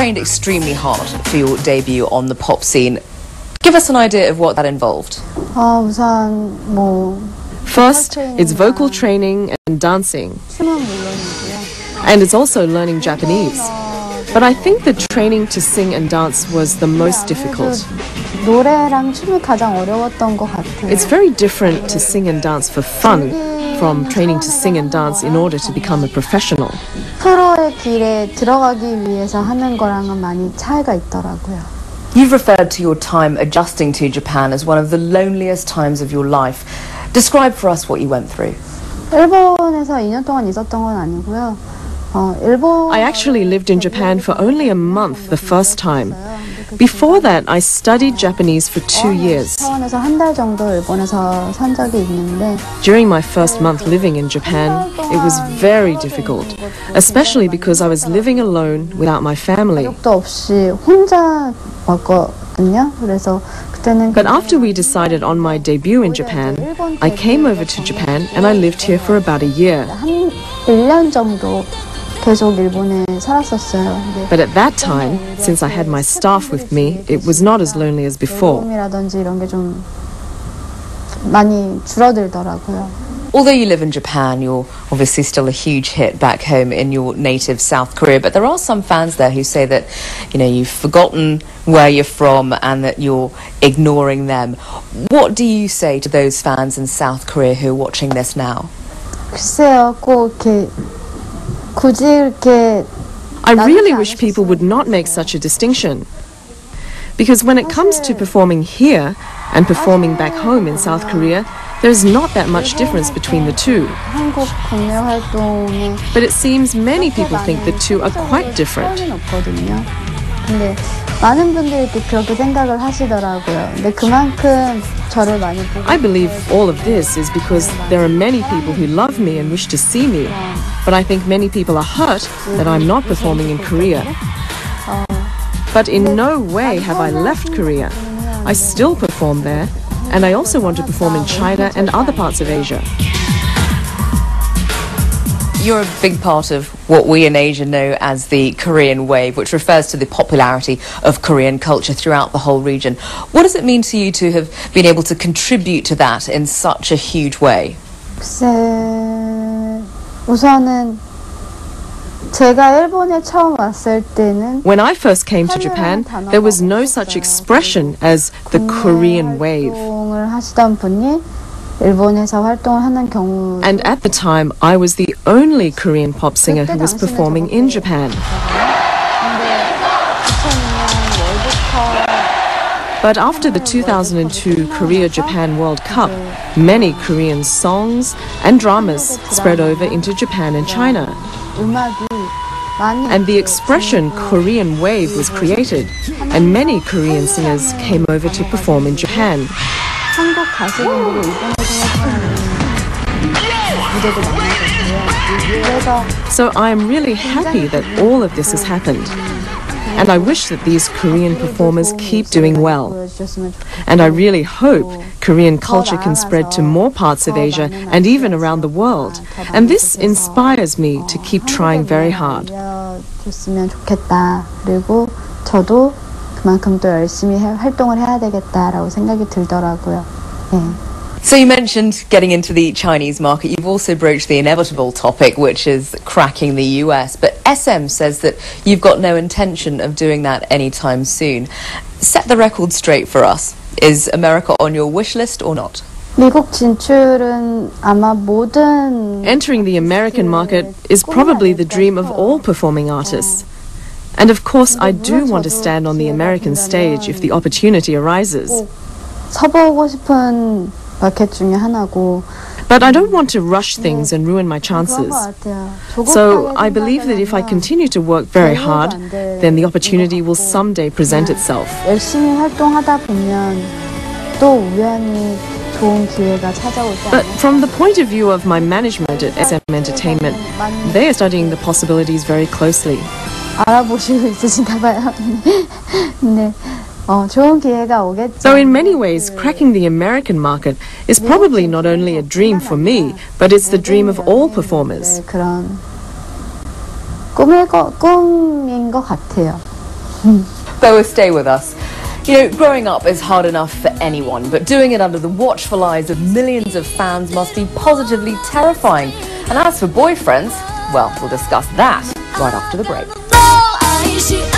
trained extremely hard for your debut on the pop scene. Give us an idea of what that involved. 우선 First, it's vocal training and dancing. And it's also learning Japanese. But I think the training to sing and dance was the most difficult. 노래랑 춤이 가장 어려웠던 것 같아요. It's very different to sing and dance for fun from training to sing and dance in order to become a professional. 프로의 길에 들어가기 위해서 하는 거랑은 많이 차이가 있더라고요. You've referred to your time adjusting to Japan as one of the loneliest times of your life. Describe for us what you went through. 일본에서 2년 동안 있었던 건 아니고요. I actually lived in Japan for only a month the first time. Before that, I studied Japanese for 2 years. 차원에서 한 달 정도 일본에서 산 적이 있는데 During my first month living in Japan, it was very difficult, especially because I was living alone without my family. 가족도 없이 혼자 왔거든요. 그래서 그때는 But after we decided on my debut in Japan, I came over to Japan and I lived here for about a year. 한 1년 정도 계속 일본에 살았었어요. But at that time, since I had my staff with me, it was not as lonely as before. 도움이라든지 이런 게 좀 많이 줄어들더라고요. Although you live in Japan, you're obviously still a huge hit back home in your native South Korea, but there are some fans there who say that, you know, you've forgotten where you're from and that you're ignoring them. What do you say to those fans in South Korea who are watching this now? 글쎄요, 꼭 이렇게 굳이 이렇게 I really wish people would not make such a distinction. Because when it comes to performing here and performing back home in South Korea, there's not that much difference between the two. 한국 국내 활동에 But it seems many people think the two are quite different. 없거든요. 근데 많은 분들이 그렇게 생각을 하시더라고요. 근데 그만큼 저를 많이 보고 I believe all of this is because there are many people who love me and wish to see me. But I think many people are hurt that I'm not performing in Korea. But in no way have I left Korea. I still perform there, and I also want to perform in China and other parts of Asia. You're a big part of what we in Asia know as the Korean wave, which refers to the popularity of Korean culture throughout the whole region. What does it mean to you to have been able to contribute to that in such a huge way? 글쎄, 우선은 제가 일본에 처음 왔을 때는 When I first came to Japan, there was no such expression as the Korean wave. 활동을 하시던 분이 일본에서 활동을 하는 경우 And at the time, I was the only Korean pop singer who was performing in Japan. But after the 2002 Korea-Japan World Cup, many Korean songs and dramas spread over into Japan and China. And the expression Korean wave was created, and many Korean singers came over to perform in Japan. 한국 가수분들이 무대도 많아졌고요. So I am really happy that all of this has happened. And I wish that these Korean performers keep doing well. And I really hope Korean culture can spread to more parts of Asia and even around the world. And this inspires me to keep trying very hard. 줬으면 좋겠다. 그리고 저도 그만큼 또 열심히 활동을 해야 되겠다라고 생각이 들더라고요. 네. So you mentioned getting into the Chinese market. You've also broached the inevitable topic, which is cracking the US. But SM says that you've got no intention of doing that anytime soon. Set the record straight for us. Is America on your wish list or not? 미국 진출은 아마 모든 Entering the American market is probably the dream of all performing artists. And of course, I do want to stand on the American stage if the opportunity arises. 서보고 싶은 마켓 중에 하나고. But I don't want to rush things and ruin my chances. So I believe that if I continue to work very hard, then the opportunity will someday present itself. 열심히 활동하다 보면 또 우연히 좋은 기회가 찾아오지 않을까. But from the point of view of my management at SM Entertainment, they are studying the possibilities very closely. 알아보시고 있으신가 봐요. 네. 좋은 기회가 오겠죠. So in many ways, cracking the American market is probably not only a dream for me, but it's the dream of all performers. 그런 꿈인 것 같아요. Boa, stay with us. You know, growing up is hard enough for anyone, but doing it under the watchful eyes of millions of fans must be positively terrifying. And as for boyfriends, well, we'll discuss that right after the break.